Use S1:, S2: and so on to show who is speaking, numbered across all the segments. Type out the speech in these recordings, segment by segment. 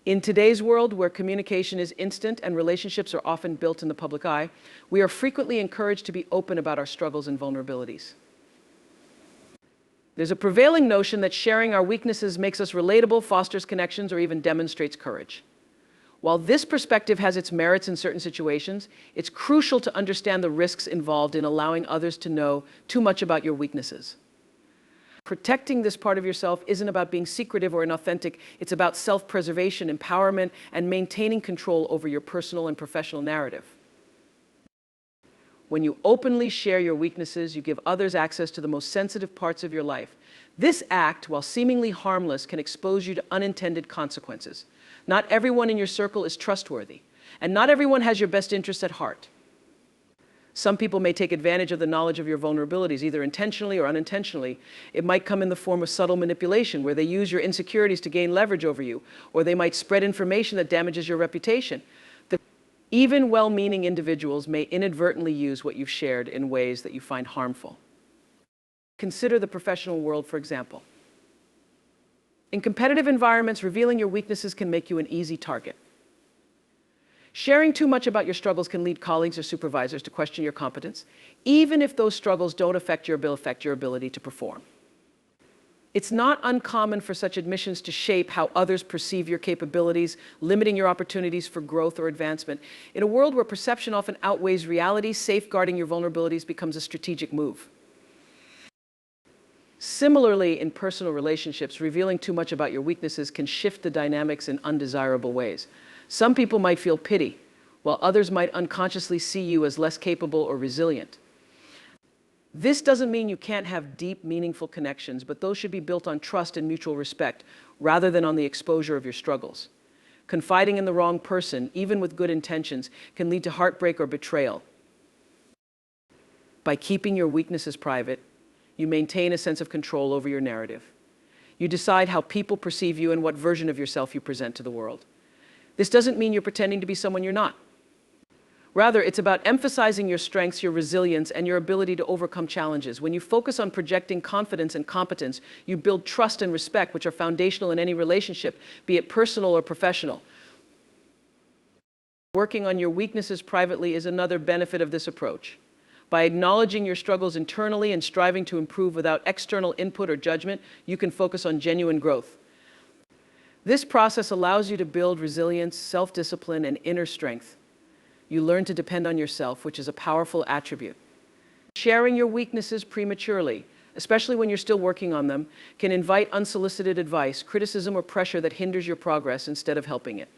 S1: In today's world, where communication is instant and relationships are often built in the public eye, we are frequently encouraged to be open about our struggles and vulnerabilities. There's a prevailing notion that sharing our weaknesses makes us relatable, fosters connections, or even demonstrates courage. While this perspective has its merits in certain situations, it's crucial to understand the risks involved in allowing others to know too much about your weaknesses. Protecting this part of yourself isn't about being secretive or inauthentic. It's about self-preservation, empowerment, and maintaining control over your personal and professional narrative. When you openly share your weaknesses, you give others access to the most sensitive parts of your life. This act, while seemingly harmless, can expose you to unintended consequences. Not everyone in your circle is trustworthy, and not everyone has your best interests at heart. Some people may take advantage of the knowledge of your vulnerabilities, either intentionally or unintentionally. It might come in the form of subtle manipulation, where they use your insecurities to gain leverage over you, or they might spread information that damages your reputation. Even well-meaning individuals may inadvertently use what you've shared in ways that you find harmful. Consider the professional world, for example. In competitive environments, revealing your weaknesses can make you an easy target. Sharing too much about your struggles can lead colleagues or supervisors to question your competence, even if those struggles don't affect your ability to perform. It's not uncommon for such admissions to shape how others perceive your capabilities, limiting your opportunities for growth or advancement. In a world where perception often outweighs reality, safeguarding your vulnerabilities becomes a strategic move. Similarly, in personal relationships, revealing too much about your weaknesses can shift the dynamics in undesirable ways. Some people might feel pity, while others might unconsciously see you as less capable or resilient. This doesn't mean you can't have deep, meaningful connections, but those should be built on trust and mutual respect, rather than on the exposure of your struggles. Confiding in the wrong person, even with good intentions, can lead to heartbreak or betrayal. By keeping your weaknesses private, you maintain a sense of control over your narrative. You decide how people perceive you and what version of yourself you present to the world. This doesn't mean you're pretending to be someone you're not. Rather, it's about emphasizing your strengths, your resilience, and your ability to overcome challenges. When you focus on projecting confidence and competence, you build trust and respect, which are foundational in any relationship, be it personal or professional. Working on your weaknesses privately is another benefit of this approach. By acknowledging your struggles internally and striving to improve without external input or judgment, you can focus on genuine growth. This process allows you to build resilience, self-discipline, and inner strength. You learn to depend on yourself, which is a powerful attribute. Sharing your weaknesses prematurely, especially when you're still working on them, can invite unsolicited advice, criticism, or pressure that hinders your progress instead of helping it.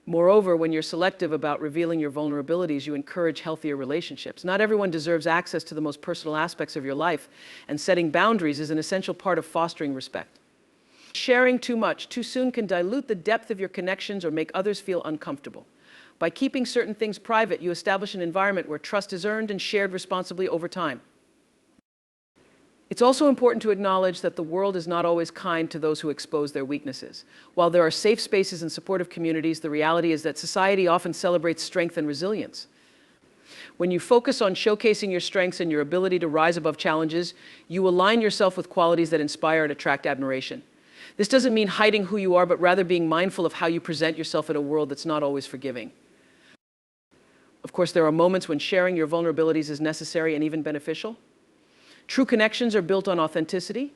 S1: Moreover, when you're selective about revealing your vulnerabilities, you encourage healthier relationships. Not everyone deserves access to the most personal aspects of your life, and setting boundaries is an essential part of fostering respect. Sharing too much too soon can dilute the depth of your connections or make others feel uncomfortable. By keeping certain things private, you establish an environment where trust is earned and shared responsibly over time. It's also important to acknowledge that the world is not always kind to those who expose their weaknesses. While there are safe spaces and supportive communities, the reality is that society often celebrates strength and resilience. When you focus on showcasing your strengths and your ability to rise above challenges, you align yourself with qualities that inspire and attract admiration. This doesn't mean hiding who you are, but rather being mindful of how you present yourself in a world that's not always forgiving. Of course, there are moments when sharing your vulnerabilities is necessary and even beneficial. True connections are built on authenticity,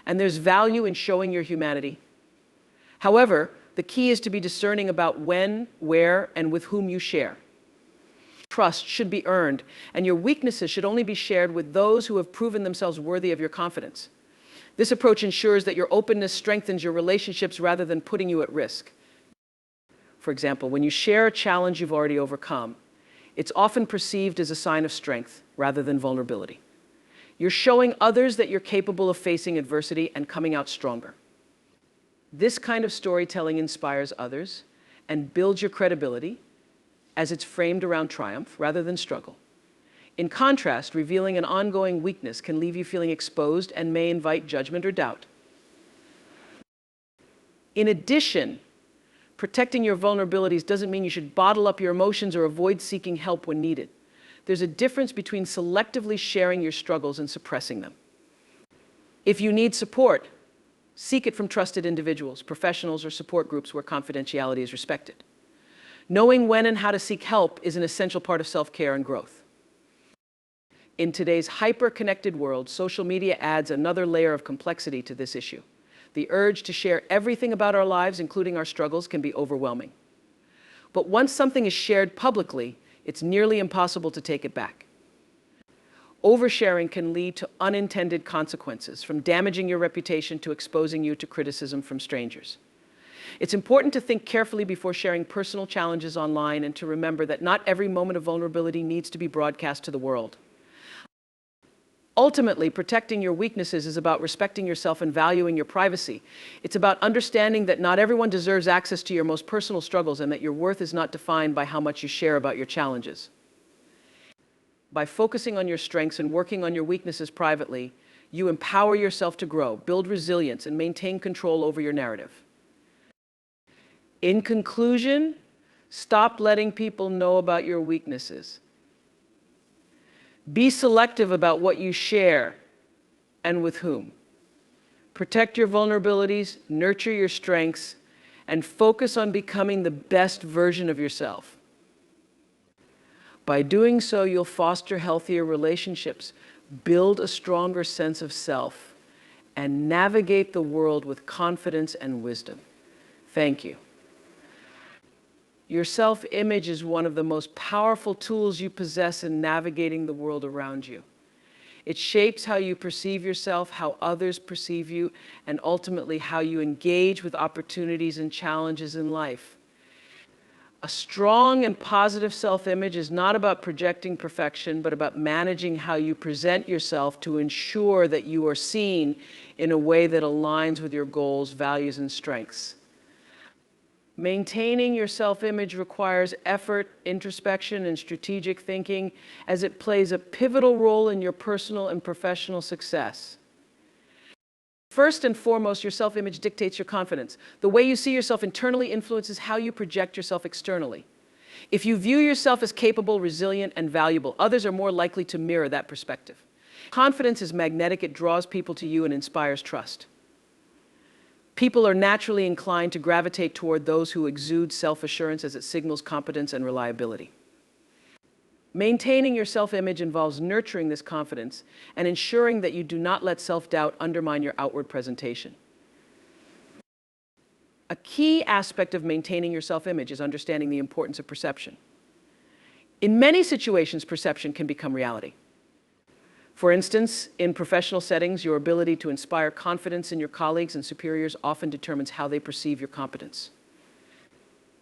S1: and there's value in showing your humanity. However, the key is to be discerning about when, where, and with whom you share. Trust should be earned, and your weaknesses should only be shared with those who have proven themselves worthy of your confidence. This approach ensures that your openness strengthens your relationships rather than putting you at risk. For example, when you share a challenge you've already overcome, it's often perceived as a sign of strength rather than vulnerability. You're showing others that you're capable of facing adversity and coming out stronger. This kind of storytelling inspires others and builds your credibility, as it's framed around triumph rather than struggle. In contrast, revealing an ongoing weakness can leave you feeling exposed and may invite judgment or doubt. In addition, protecting your vulnerabilities doesn't mean you should bottle up your emotions or avoid seeking help when needed. There's a difference between selectively sharing your struggles and suppressing them. If you need support, Seek it from trusted individuals, professionals, or support groups where confidentiality is respected. Knowing when and how to seek help is an essential part of self-care and growth. In today's hyper-connected world, social media adds another layer of complexity to this issue. The urge to share everything about our lives, including our struggles, can be overwhelming. But once something is shared publicly, it's nearly impossible to take it back. Oversharing can lead to unintended consequences, from damaging your reputation to exposing you to criticism from strangers. It's important to think carefully before sharing personal challenges online and to remember that not every moment of vulnerability needs to be broadcast to the world. Ultimately, protecting your weaknesses is about respecting yourself and valuing your privacy. It's about understanding that not everyone deserves access to your most personal struggles and that your worth is not defined by how much you share about your challenges. By focusing on your strengths and working on your weaknesses privately, you empower yourself to grow, build resilience, and maintain control over your narrative. In conclusion, stop letting people know about your weaknesses. Be selective about what you share and with whom. Protect your vulnerabilities, nurture your strengths, and focus on becoming the best version of yourself. By doing so, you'll foster healthier relationships, build a stronger sense of self, and navigate the world with confidence and wisdom. Thank you. Your self-image is one of the most powerful tools you possess in navigating the world around you. It shapes how you perceive yourself, how others perceive you, and ultimately how you engage with opportunities and challenges in life. A strong and positive self-image is not about projecting perfection, but about managing how you present yourself to ensure that you are seen in a way that aligns with your goals, values, and strengths. Maintaining your self-image requires effort, introspection, and strategic thinking, as it plays a pivotal role in your personal and professional success. First and foremost, your self-image dictates your confidence. The way you see yourself internally influences how you project yourself externally. If you view yourself as capable, resilient, and valuable, others are more likely to mirror that perspective. Confidence is magnetic. It draws people to you and inspires trust. People are naturally inclined to gravitate toward those who exude self-assurance, as it signals competence and reliability. Maintaining your self-image involves nurturing this confidence and ensuring that you do not let self-doubt undermine your outward presentation. A key aspect of maintaining your self-image is understanding the importance of perception. In many situations, perception can become reality. For instance, in professional settings, your ability to inspire confidence in your colleagues and superiors often determines how they perceive your competence.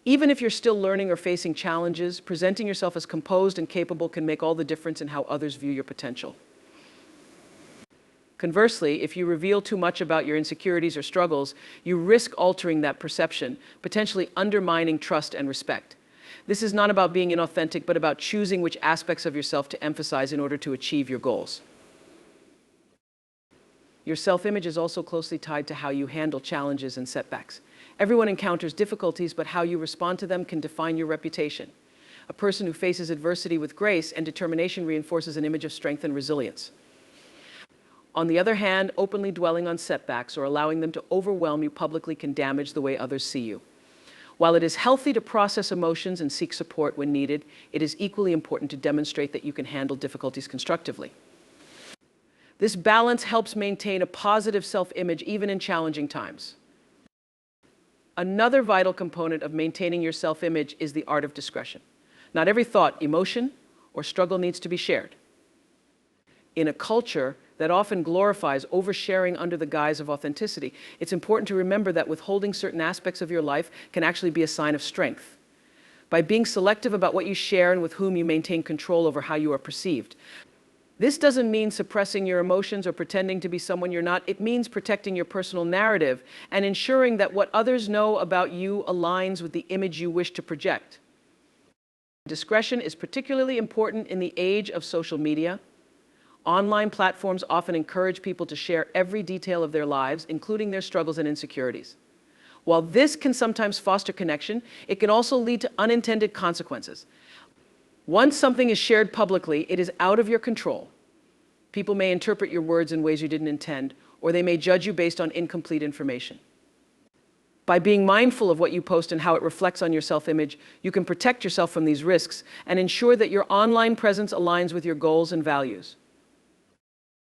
S1: Even if you're still learning or facing challenges, presenting yourself as composed and capable can make all the difference in how others view your potential. Conversely, if you reveal too much about your insecurities or struggles, you risk altering that perception, potentially undermining trust and respect. This is not about being inauthentic, but about choosing which aspects of yourself to emphasize in order to achieve your goals. Your self-image is also closely tied to how you handle challenges and setbacks. Everyone encounters difficulties, but how you respond to them can define your reputation. A person who faces adversity with grace and determination reinforces an image of strength and resilience. On the other hand, openly dwelling on setbacks or allowing them to overwhelm you publicly can damage the way others see you. While it is healthy to process emotions and seek support when needed, it is equally important to demonstrate that you can handle difficulties constructively. This balance helps maintain a positive self-image even in challenging times. Another vital component of maintaining your self-image is the art of discretion. Not every thought, emotion, or struggle needs to be shared. In a culture that often glorifies oversharing under the guise of authenticity, it's important to remember that withholding certain aspects of your life can actually be a sign of strength. By being selective about what you share and with whom, you maintain control over how you are perceived. This doesn't mean suppressing your emotions or pretending to be someone you're not. It means protecting your personal narrative and ensuring that what others know about you aligns with the image you wish to project. Discretion is particularly important in the age of social media. Online platforms often encourage people to share every detail of their lives, including their struggles and insecurities. While this can sometimes foster connection, it can also lead to unintended consequences. Once something is shared publicly, it is out of your control. People may interpret your words in ways you didn't intend, or they may judge you based on incomplete information. By being mindful of what you post and how it reflects on your self-image, you can protect yourself from these risks and ensure that your online presence aligns with your goals and values.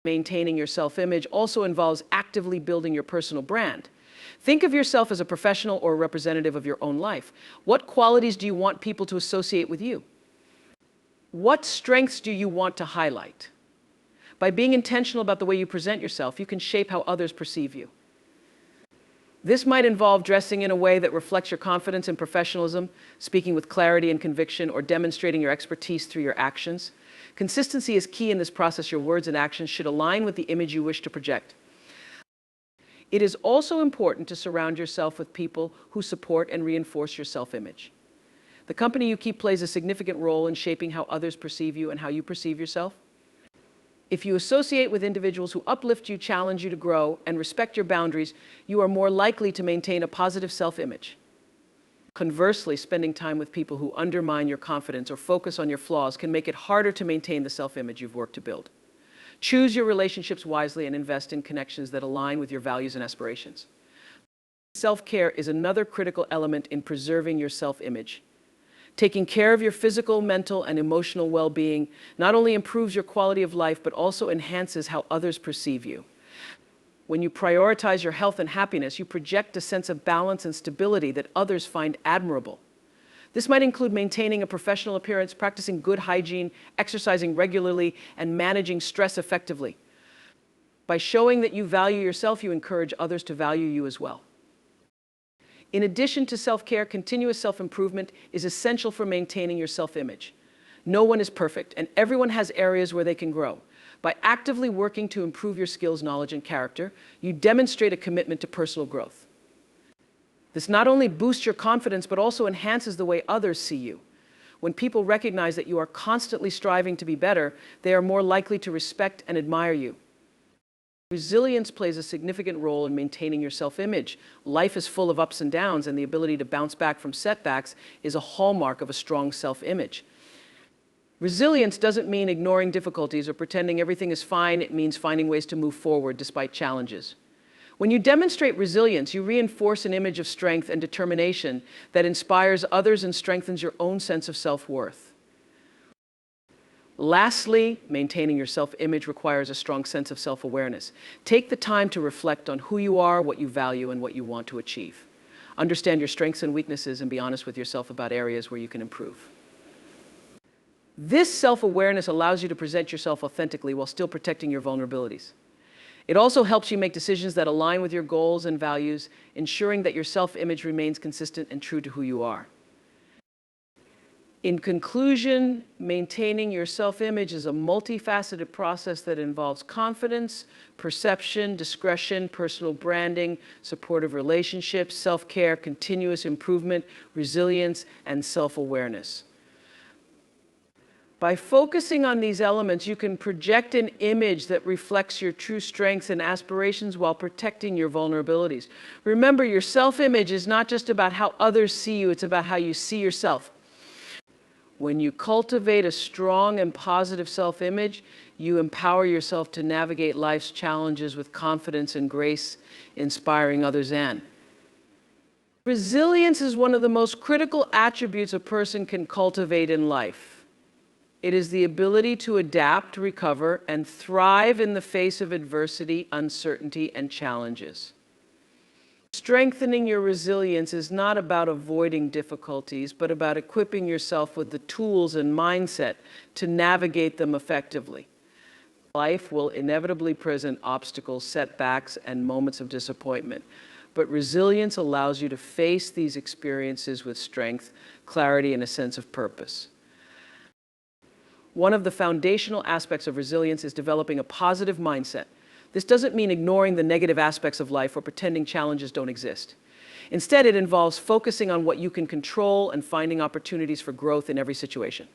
S1: Maintaining your self-image also involves actively building your personal brand. Think of yourself as a professional or a representative of your own life. What qualities do you want people to associate with you? What strengths do you want to highlight? By being intentional about the way you present yourself, you can shape how others perceive you. This might involve dressing in a way that reflects your confidence and professionalism, speaking with clarity and conviction, or demonstrating your expertise through your actions. Consistency is key in this process. Your words and actions should align with the image you wish to project. It is also important to surround yourself with people who support and reinforce your self-image. The company you keep plays a significant role in shaping how others perceive you and how you perceive yourself. If you associate with individuals who uplift you, challenge you to grow, and respect your boundaries, you are more likely to maintain a positive self-image. Conversely, spending time with people who undermine your confidence or focus on your flaws can make it harder to maintain the self-image you've worked to build. Choose your relationships wisely and invest in connections that align with your values and aspirations. Self-care is another critical element in preserving your self-image. Taking care of your physical, mental, and emotional well-being not only improves your quality of life, but also enhances how others perceive you. When you prioritize your health and happiness, you project a sense of balance and stability that others find admirable. This might include maintaining a professional appearance, practicing good hygiene, exercising regularly, and managing stress effectively. By showing that you value yourself, you encourage others to value you as well. In addition to self-care, continuous self-improvement is essential for maintaining your self-image. No one is perfect, and everyone has areas where they can grow. By actively working to improve your skills, knowledge, and character, you demonstrate a commitment to personal growth. This not only boosts your confidence, but also enhances the way others see you. When people recognize that you are constantly striving to be better, they are more likely to respect and admire you. Resilience plays a significant role in maintaining your self-image. Life is full of ups and downs, and the ability to bounce back from setbacks is a hallmark of a strong self-image. Resilience doesn't mean ignoring difficulties or pretending everything is fine. It means finding ways to move forward despite challenges. When you demonstrate resilience, you reinforce an image of strength and determination that inspires others and strengthens your own sense of self-worth. Lastly, maintaining your self-image requires a strong sense of self-awareness. Take the time to reflect on who you are, what you value, and what you want to achieve. Understand your strengths and weaknesses and be honest with yourself about areas where you can improve. This self-awareness allows you to present yourself authentically while still protecting your vulnerabilities. It also helps you make decisions that align with your goals and values, ensuring that your self-image remains consistent and true to who you are. In conclusion, maintaining your self-image is a multifaceted process that involves confidence, perception, discretion, personal branding, supportive relationships, self-care, continuous improvement, resilience, and self-awareness. By focusing on these elements, you can project an image that reflects your true strengths and aspirations while protecting your vulnerabilities. Remember, your self-image is not just about how others see you, it's about how you see yourself. When you cultivate a strong and positive self-image, you empower yourself to navigate life's challenges with confidence and grace, inspiring others and. Resilience is one of the most critical attributes a person can cultivate in life. It is the ability to adapt, recover, and thrive in the face of adversity, uncertainty, and challenges. Strengthening your resilience is not about avoiding difficulties, but about equipping yourself with the tools and mindset to navigate them effectively. Life will inevitably present obstacles, setbacks, and moments of disappointment, but resilience allows you to face these experiences with strength, clarity, and a sense of purpose. One of the foundational aspects of resilience is developing a positive mindset. This doesn't mean ignoring the negative aspects of life or pretending challenges don't exist. Instead, it involves focusing on what you can control and finding opportunities for growth in every situation.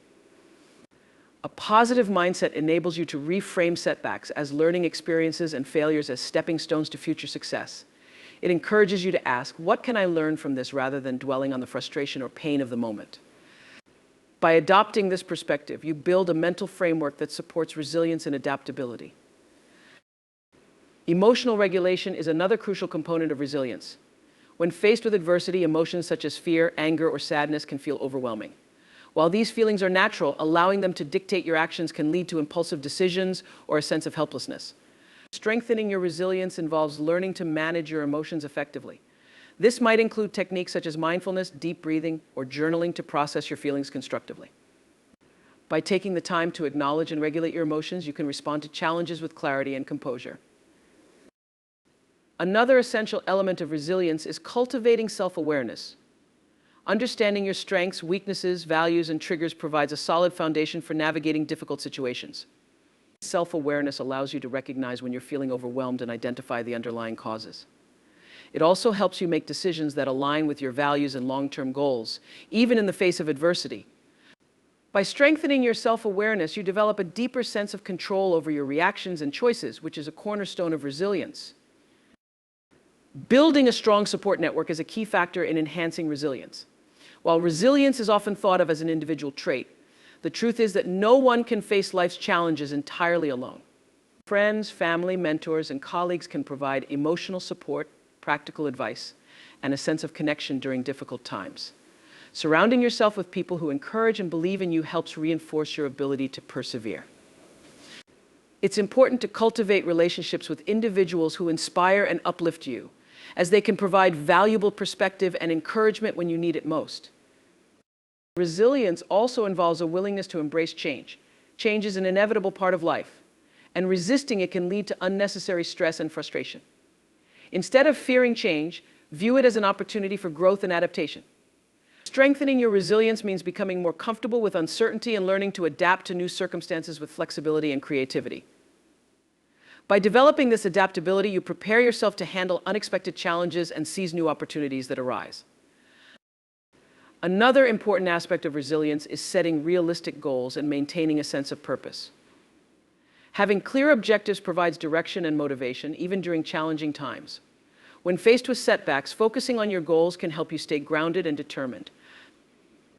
S1: A positive mindset enables you to reframe setbacks as learning experiences and failures as stepping stones to future success. It encourages you to ask, what can I learn from this, rather than dwelling on the frustration or pain of the moment. By adopting this perspective, you build a mental framework that supports resilience and adaptability. Emotional regulation is another crucial component of resilience. When faced with adversity, emotions such as fear, anger, or sadness can feel overwhelming. While these feelings are natural, allowing them to dictate your actions can lead to impulsive decisions or a sense of helplessness. Strengthening your resilience involves learning to manage your emotions effectively. This might include techniques such as mindfulness, deep breathing, or journaling to process your feelings constructively. By taking the time to acknowledge and regulate your emotions, you can respond to challenges with clarity and composure. Another essential element of resilience is cultivating self-awareness. Understanding your strengths, weaknesses, values, and triggers provides a solid foundation for navigating difficult situations. Self-awareness allows you to recognize when you're feeling overwhelmed and identify the underlying causes. It also helps you make decisions that align with your values and long-term goals, even in the face of adversity. By strengthening your self-awareness, you develop a deeper sense of control over your reactions and choices, which is a cornerstone of resilience. Building a strong support network is a key factor in enhancing resilience. While resilience is often thought of as an individual trait, the truth is that no one can face life's challenges entirely alone. Friends, family, mentors, and colleagues can provide emotional support, practical advice, and a sense of connection during difficult times. Surrounding yourself with people who encourage and believe in you helps reinforce your ability to persevere. It's important to cultivate relationships with individuals who inspire and uplift you, as they can provide valuable perspective and encouragement when you need it most. Resilience also involves a willingness to embrace change. Change is an inevitable part of life, and resisting it can lead to unnecessary stress and frustration. Instead of fearing change, view it as an opportunity for growth and adaptation. Strengthening your resilience means becoming more comfortable with uncertainty and learning to adapt to new circumstances with flexibility and creativity. By developing this adaptability, you prepare yourself to handle unexpected challenges and seize new opportunities that arise. Another important aspect of resilience is setting realistic goals and maintaining a sense of purpose. Having clear objectives provides direction and motivation, even during challenging times. When faced with setbacks, focusing on your goals can help you stay grounded and determined.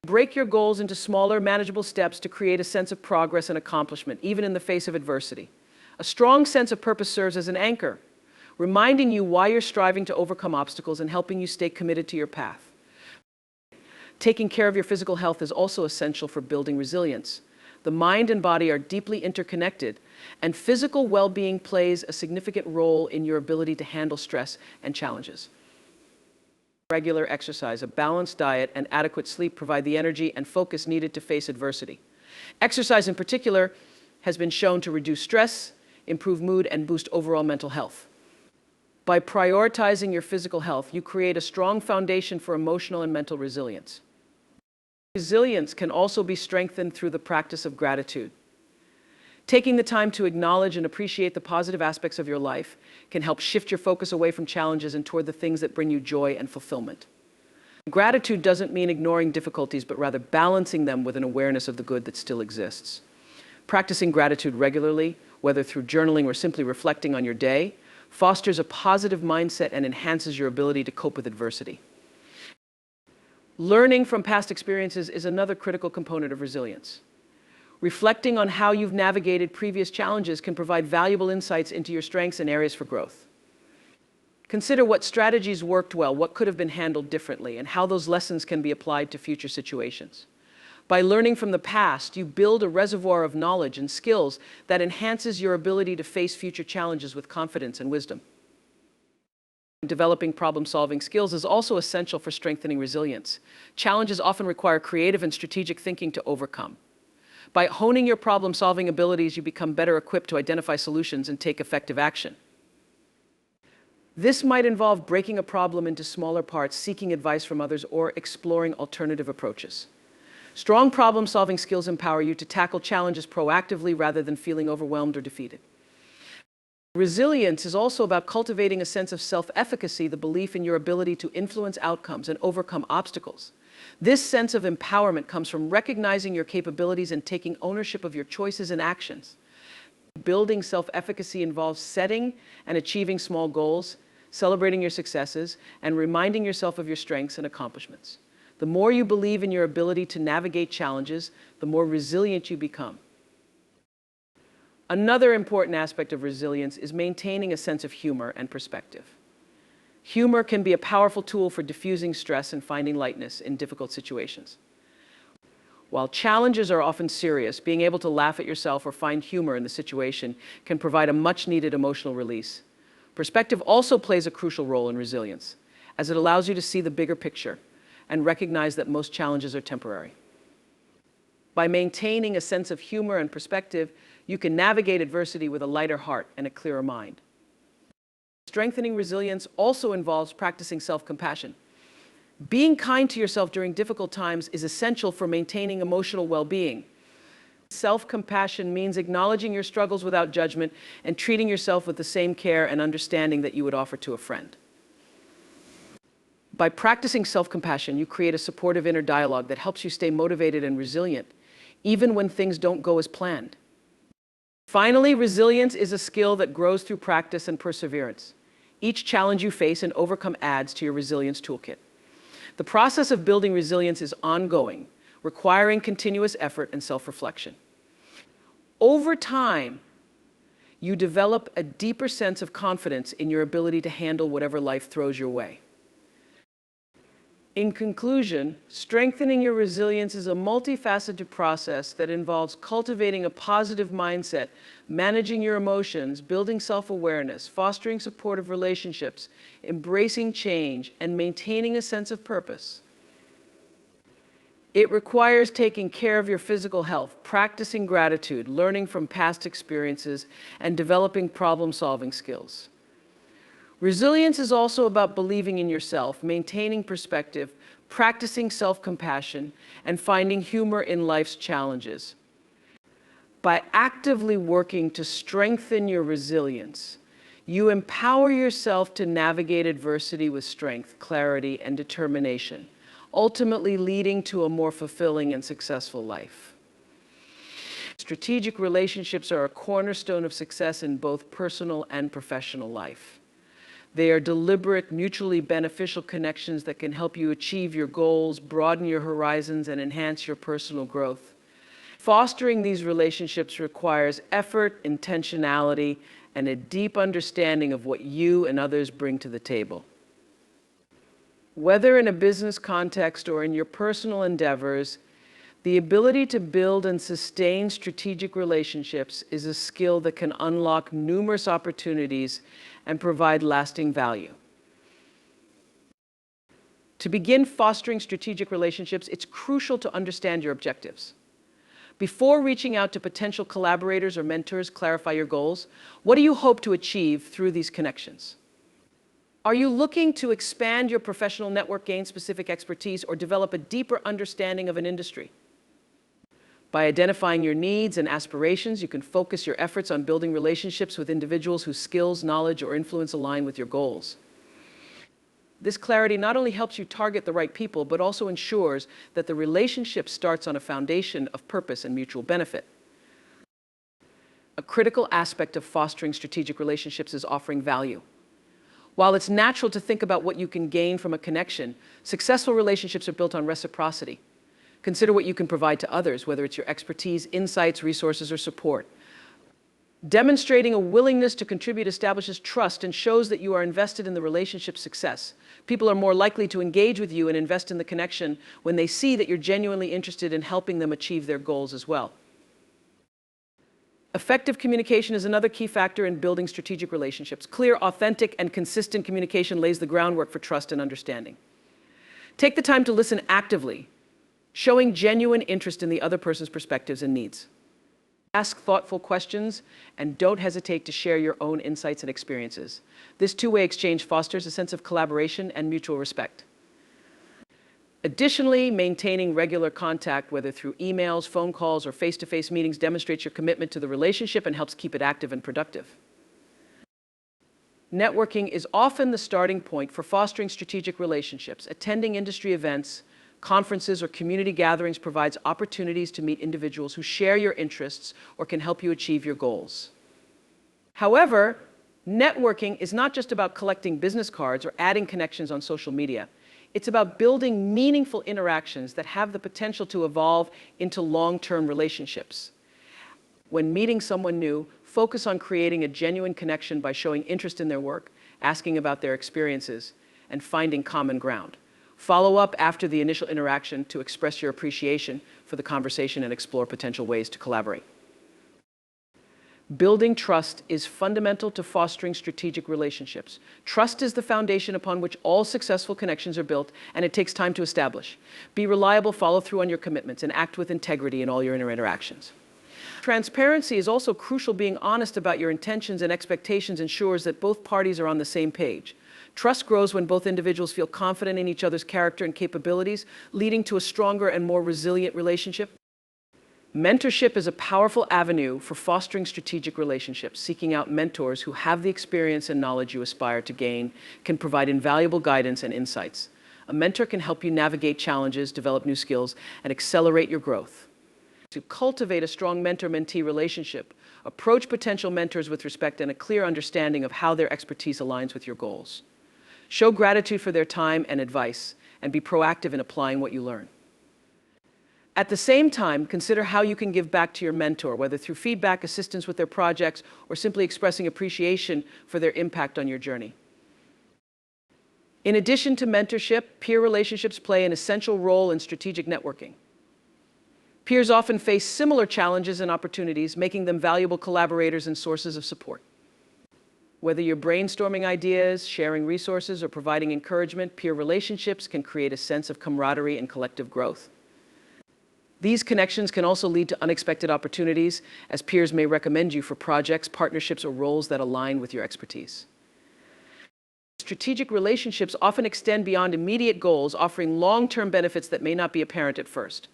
S1: Break your goals into smaller, manageable steps to create a sense of progress and accomplishment, even in the face of adversity. A strong sense of purpose serves as an anchor, reminding you why you're striving to overcome obstacles and helping you stay committed to your path. Taking care of your physical health is also essential for building resilience. The mind and body are deeply interconnected, and physical well-being plays a significant role in your ability to handle stress and challenges. Regular exercise, a balanced diet, and adequate sleep provide the energy and focus needed to face adversity. Exercise in particular has been shown to reduce stress, improve mood, and boost overall mental health. By prioritizing your physical health, you create a strong foundation for emotional and mental resilience. Resilience can also be strengthened through the practice of gratitude. Taking the time to acknowledge and appreciate the positive aspects of your life can help shift your focus away from challenges and toward the things that bring you joy and fulfillment. Gratitude doesn't mean ignoring difficulties, but rather balancing them with an awareness of the good that still exists. Practicing gratitude regularly, whether through journaling or simply reflecting on your day, fosters a positive mindset and enhances your ability to cope with adversity. Learning from past experiences is another critical component of resilience. Reflecting on how you've navigated previous challenges can provide valuable insights into your strengths and areas for growth. Consider what strategies worked well, what could have been handled differently, and how those lessons can be applied to future situations. By learning from the past, you build a reservoir of knowledge and skills that enhances your ability to face future challenges with confidence and wisdom. Developing problem-solving skills is also essential for strengthening resilience. Challenges often require creative and strategic thinking to overcome. By honing your problem-solving abilities, you become better equipped to identify solutions and take effective action. This might involve breaking a problem into smaller parts, seeking advice from others, or exploring alternative approaches. Strong problem-solving skills empower you to tackle challenges proactively rather than feeling overwhelmed or defeated. Resilience is also about cultivating a sense of self-efficacy, the belief in your ability to influence outcomes and overcome obstacles. This sense of empowerment comes from recognizing your capabilities and taking ownership of your choices and actions. Building self-efficacy involves setting and achieving small goals, celebrating your successes, and reminding yourself of your strengths and accomplishments. The more you believe in your ability to navigate challenges, the more resilient you become. Another important aspect of resilience is maintaining a sense of humor and perspective. Humor can be a powerful tool for diffusing stress and finding lightness in difficult situations. While challenges are often serious, being able to laugh at yourself or find humor in the situation can provide a much-needed emotional release. Perspective also plays a crucial role in resilience, as it allows you to see the bigger picture and recognize that most challenges are temporary. By maintaining a sense of humor and perspective, you can navigate adversity with a lighter heart and a clearer mind. Strengthening resilience also involves practicing self-compassion. Being kind to yourself during difficult times is essential for maintaining emotional well-being. Self-compassion means acknowledging your struggles without judgment and treating yourself with the same care and understanding that you would offer to a friend. By practicing self-compassion, you create a supportive inner dialogue that helps you stay motivated and resilient, even when things don't go as planned. Finally, resilience is a skill that grows through practice and perseverance. Each challenge you face and overcome adds to your resilience toolkit. The process of building resilience is ongoing, requiring continuous effort and self-reflection. Over time, you develop a deeper sense of confidence in your ability to handle whatever life throws your way. In conclusion, strengthening your resilience is a multifaceted process that involves cultivating a positive mindset, managing your emotions, building self-awareness, fostering supportive relationships, embracing change, and maintaining a sense of purpose. It requires taking care of your physical health, practicing gratitude, learning from past experiences, and developing problem-solving skills. Resilience is also about believing in yourself, maintaining perspective, practicing self-compassion, and finding humor in life's challenges. By actively working to strengthen your resilience, you empower yourself to navigate adversity with strength, clarity, and determination, ultimately leading to a more fulfilling and successful life. Strategic relationships are a cornerstone of success in both personal and professional life. They are deliberate, mutually beneficial connections that can help you achieve your goals, broaden your horizons, and enhance your personal growth. Fostering these relationships requires effort, intentionality, and a deep understanding of what you and others bring to the table. Whether in a business context or in your personal endeavors, the ability to build and sustain strategic relationships is a skill that can unlock numerous opportunities and provide lasting value. To begin fostering strategic relationships, it's crucial to understand your objectives. Before reaching out to potential collaborators or mentors, clarify your goals. What do you hope to achieve through these connections? Are you looking to expand your professional network, gain specific expertise, or develop a deeper understanding of an industry? By identifying your needs and aspirations, you can focus your efforts on building relationships with individuals whose skills, knowledge, or influence align with your goals. This clarity not only helps you target the right people, but also ensures that the relationship starts on a foundation of purpose and mutual benefit. A critical aspect of fostering strategic relationships is offering value. While it's natural to think about what you can gain from a connection, successful relationships are built on reciprocity. Consider what you can provide to others, whether it's your expertise, insights, resources, or support. Demonstrating a willingness to contribute establishes trust and shows that you are invested in the relationship's success. People are more likely to engage with you and invest in the connection when they see that you're genuinely interested in helping them achieve their goals as well. Effective communication is another key factor in building strategic relationships. Clear, authentic, and consistent communication lays the groundwork for trust and understanding. Take the time to listen actively, showing genuine interest in the other person's perspectives and needs. Ask thoughtful questions and don't hesitate to share your own insights and experiences. This two-way exchange fosters a sense of collaboration and mutual respect. Additionally, maintaining regular contact, whether through emails, phone calls, or face-to-face meetings, demonstrates your commitment to the relationship and helps keep it active and productive. Networking is often the starting point for fostering strategic relationships. Attending industry events, conferences, or community gatherings provides opportunities to meet individuals who share your interests or can help you achieve your goals. However, networking is not just about collecting business cards or adding connections on social media. It's about building meaningful interactions that have the potential to evolve into long-term relationships. When meeting someone new, focus on creating a genuine connection by showing interest in their work, asking about their experiences, and finding common ground. Follow up after the initial interaction to express your appreciation for the conversation and explore potential ways to collaborate. Building trust is fundamental to fostering strategic relationships. Trust is the foundation upon which all successful connections are built, and it takes time to establish. Be reliable, follow through on your commitments, and act with integrity in all your interactions. Transparency is also crucial. Being honest about your intentions and expectations ensures that both parties are on the same page. Trust grows when both individuals feel confident in each other's character and capabilities, leading to a stronger and more resilient relationship. Mentorship is a powerful avenue for fostering strategic relationships. Seeking out mentors who have the experience and knowledge you aspire to gain can provide invaluable guidance and insights. A mentor can help you navigate challenges, develop new skills, and accelerate your growth. To cultivate a strong mentor-mentee relationship, approach potential mentors with respect and a clear understanding of how their expertise aligns with your goals. Show gratitude for their time and advice, and be proactive in applying what you learn. At the same time, consider how you can give back to your mentor, whether through feedback, assistance with their projects, or simply expressing appreciation for their impact on your journey. In addition to mentorship, peer relationships play an essential role in strategic networking. Peers often face similar challenges and opportunities, making them valuable collaborators and sources of support. Whether you're brainstorming ideas, sharing resources, or providing encouragement, peer relationships can create a sense of camaraderie and collective growth. These connections can also lead to unexpected opportunities, as peers may recommend you for projects, partnerships, or roles that align with your expertise. Strategic relationships often extend beyond immediate goals, offering long-term benefits that may not be apparent at first.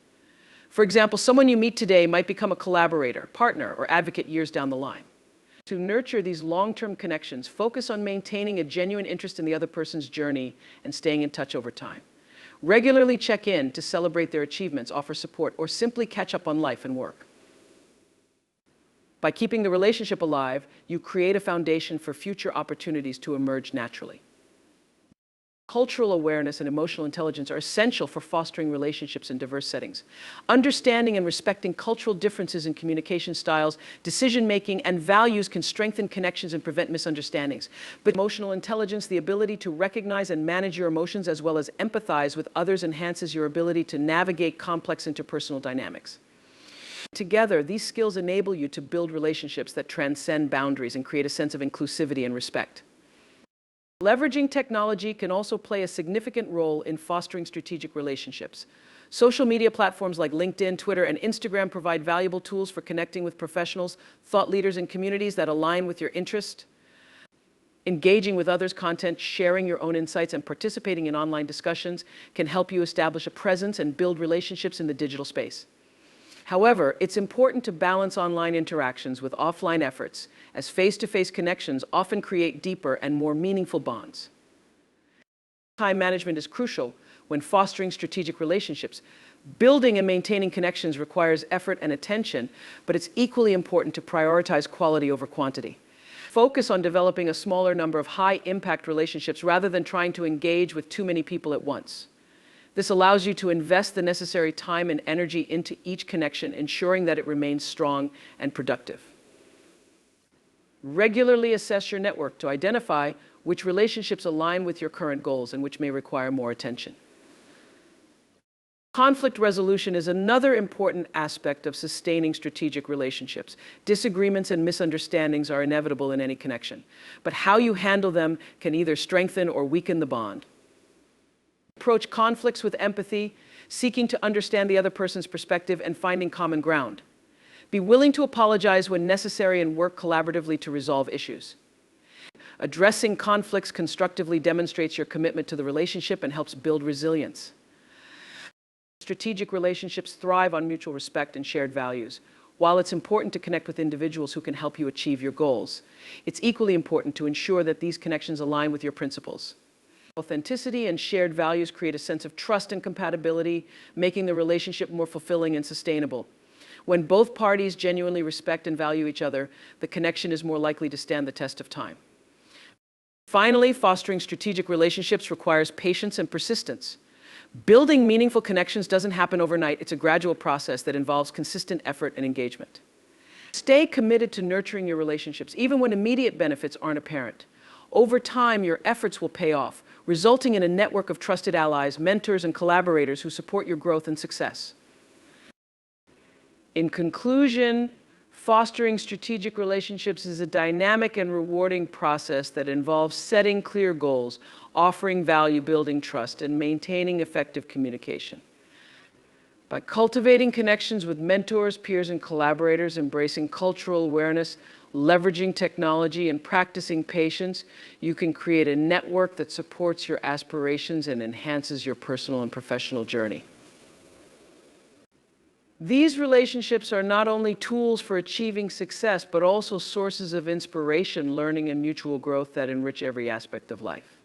S1: For example, someone you meet today might become a collaborator, partner, or advocate years down the line. To nurture these long-term connections, focus on maintaining a genuine interest in the other person's journey and staying in touch over time. Regularly check in to celebrate their achievements, offer support, or simply catch up on life and work. By keeping the relationship alive, you create a foundation for future opportunities to emerge naturally. Cultural awareness and emotional intelligence are essential for fostering relationships in diverse settings. Understanding and respecting cultural differences in communication styles, decision-making, and values can strengthen connections and prevent misunderstandings. But emotional intelligence, the ability to recognize and manage your emotions as well as empathize with others, enhances your ability to navigate complex interpersonal dynamics. Together, these skills enable you to build relationships that transcend boundaries and create a sense of inclusivity and respect. Leveraging technology can also play a significant role in fostering strategic relationships. Social media platforms like LinkedIn, Twitter, and Instagram provide valuable tools for connecting with professionals, thought leaders, and communities that align with your interest. Engaging with others' content, sharing your own insights, and participating in online discussions can help you establish a presence and build relationships in the digital space. However, it's important to balance online interactions with offline efforts, as face-to-face connections often create deeper and more meaningful bonds. Time management is crucial when fostering strategic relationships. Building and maintaining connections requires effort and attention, but it's equally important to prioritize quality over quantity. Focus on developing a smaller number of high-impact relationships rather than trying to engage with too many people at once. This allows you to invest the necessary time and energy into each connection, ensuring that it remains strong and productive. Regularly assess your network to identify which relationships align with your current goals and which may require more attention. Conflict resolution is another important aspect of sustaining strategic relationships. Disagreements and misunderstandings are inevitable in any connection, but how you handle them can either strengthen or weaken the bond. Approach conflicts with empathy, seeking to understand the other person's perspective and finding common ground. Be willing to apologize when necessary and work collaboratively to resolve issues. Addressing conflicts constructively demonstrates your commitment to the relationship and helps build resilience. Strategic relationships thrive on mutual respect and shared values. While it's important to connect with individuals who can help you achieve your goals, it's equally important to ensure that these connections align with your principles. Authenticity and shared values create a sense of trust and compatibility, making the relationship more fulfilling and sustainable. When both parties genuinely respect and value each other, the connection is more likely to stand the test of time. Finally, fostering strategic relationships requires patience and persistence. Building meaningful connections doesn't happen overnight. It's a gradual process that involves consistent effort and engagement. Stay committed to nurturing your relationships, even when immediate benefits aren't apparent. Over time, your efforts will pay off, resulting in a network of trusted allies, mentors, and collaborators who support your growth and success. In conclusion, fostering strategic relationships is a dynamic and rewarding process that involves setting clear goals, offering value, building trust, and maintaining effective communication. By cultivating connections with mentors, peers, and collaborators, embracing cultural awareness, leveraging technology, and practicing patience, you can create a network that supports your aspirations and enhances your personal and professional journey. These relationships are not only tools for achieving success, but also sources of inspiration, learning, and mutual growth that enrich every aspect of life.